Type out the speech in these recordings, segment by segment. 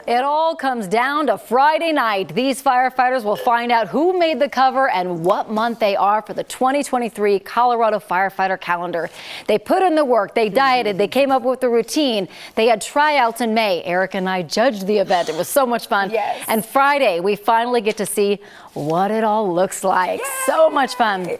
It all comes down to Friday night. These firefighters will find out who made the cover and what month they are for the 2023 Colorado Firefighter calendar. They put in the work, they dieted, they came up with the routine. They had tryouts in May. Eric and I judged the event. It was so much fun. Yes. And Friday, we finally get to see what it all looks like. Yay! So much fun.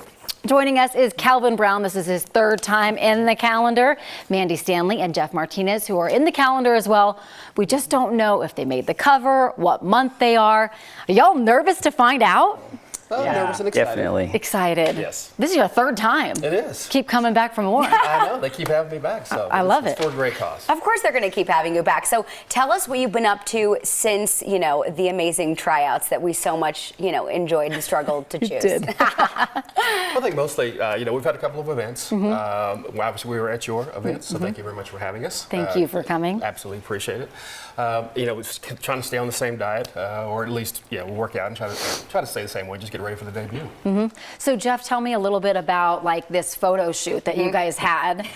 Joining us is Calvin Brown. This is his third time in the calendar. Mandy Stanley and Jeff Martinez, who are in the calendar as well. We just don't know if they made the cover, what month they are. Are y'all nervous to find out? Oh, yeah, nervous and excited. Definitely. Excited. Yes. This is your third time. It is. Keep coming back for more. I know. They keep having me back. So I love it. It's for a great cause. Of course they're going to keep having you back. So tell us what you've been up to since, the amazing tryouts that we so much, enjoyed and struggled to choose. did. I think mostly, we've had a couple of events. Obviously, we were at your events, so thank you very much for having us. Thank you for coming. Absolutely appreciate it. Just trying to stay on the same diet, or at least, work out and try to stay the same way. Just get ready for the debut. So Jeff, tell me a little bit about this photo shoot that you guys had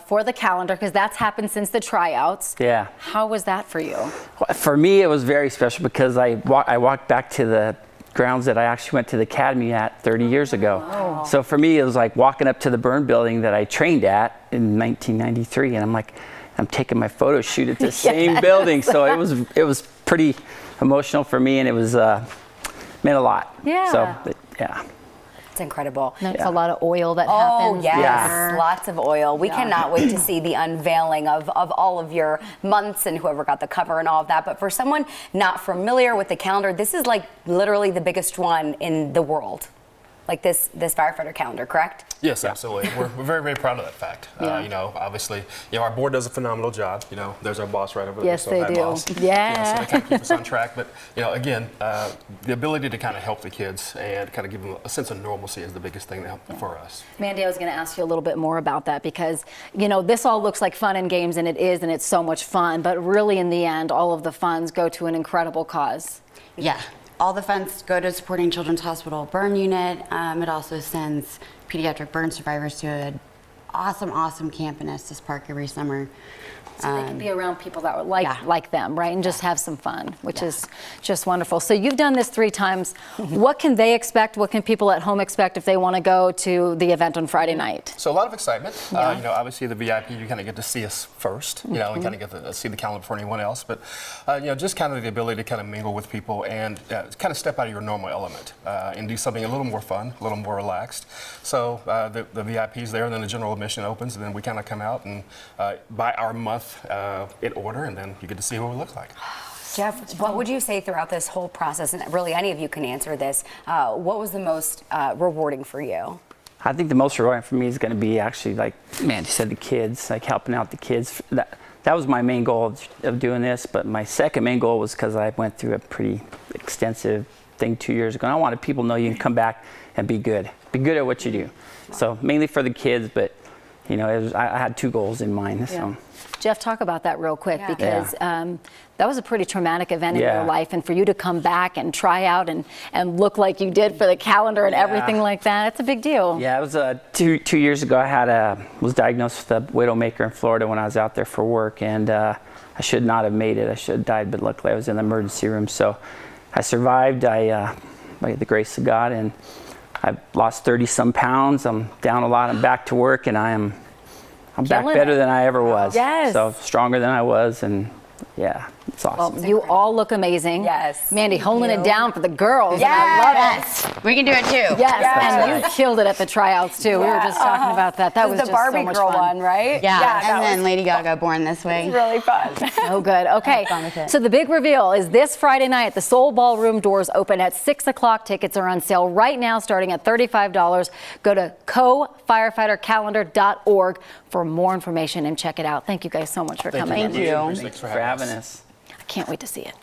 for the calendar, because that's happened since the tryouts. Yeah. How was that for you? For me, it was very special because I walked back to the grounds that I actually went to the academy at 30 years ago. Oh. So for me, it was like walking up to the burn building that I trained at in 1993, and I'm taking my photo shoot at the same building. So it was pretty emotional for me, and it was meant a lot. Yeah. So yeah. It's incredible. There's a lot of oil that happens. Oh, yes. Yeah. Lots of oil. We cannot wait to see the unveiling of all of your months and whoever got the cover and all of that. But for someone not familiar with the calendar, this is like literally the biggest one in the world. Like this firefighter calendar, correct? Yes, absolutely. We're very, very proud of that fact. Yeah. Obviously, our board does a phenomenal job. There's our boss right over there. Yes, so they hi, do. Boss. Yeah. So they kind of keep us on track. But, again, the ability to kind of help the kids and kind of give them a sense of normalcy is the biggest thing for us. Mandy, I was going to ask you a little bit more about that because, this all looks like fun and games, and it is, and it's so much fun. But really, in the end, all of the funds go to an incredible cause. Yeah. All the funds go to supporting Children's Hospital Burn Unit. It also sends pediatric burn survivors to an awesome camp in Estes Park every summer. So they can be around people that are like them, right? And just have some fun, which is just wonderful. So you've done this 3 times. What can they expect? What can people at home expect if they want to go to the event on Friday night? So a lot of excitement. Obviously the VIP, you kind of get to see us first. You kind of get to see the calendar before anyone else. But just kind of the ability to kind of mingle with people and kind of step out of your normal element and do something a little more fun, a little more relaxed. So the VIP's there, and then the general admission opens, and then we kind of come out and buy our month in order, and then you get to see what it looks like. Jeff, what would you say throughout this whole process, and really any of you can answer this, what was the most rewarding for you? I think the most rewarding for me is going to be actually, like Mandy said, the kids, like helping out the kids. That was my main goal of doing this, but my second main goal was because I went through a pretty extensive thing 2 years ago, and I wanted people to know you can come back and be good at what you do. So mainly for the kids, but I had 2 goals in mind. So. Jeff, talk about that real quick because that was a pretty traumatic event in your life, and for you to come back and try out and look like you did for the calendar and everything like that, it's a big deal. Yeah, it was 2 years ago. I was diagnosed with a widowmaker in Florida when I was out there for work, and I should not have made it. I should have died, but luckily I was in the emergency room, so I survived. By the grace of God, and I've lost 30-some pounds. I'm down a lot. I'm back to work, and I'm back better than I ever was. Yes. So stronger than I was, and it's awesome. Well, you all look amazing. Yes. Mandy, holding it down for the girls. Yes. And I love it. We can do it too. Yes. And you killed it at the tryouts too. We were just talking about that. That was the just Barbie so much girl fun. one, right? Yeah. And then Lady Gaga, Born This Way. It's really fun. So good. Okay. Fun with it. So the big reveal is this Friday night. The Seawell Ballroom doors open at 6 o'clock. Tickets are on sale right now, starting at $35. Go to cofirefightercalendar.org for more information and check it out. Thank you guys so much for coming. Thank you. Thanks for for having us. I can't wait to see it.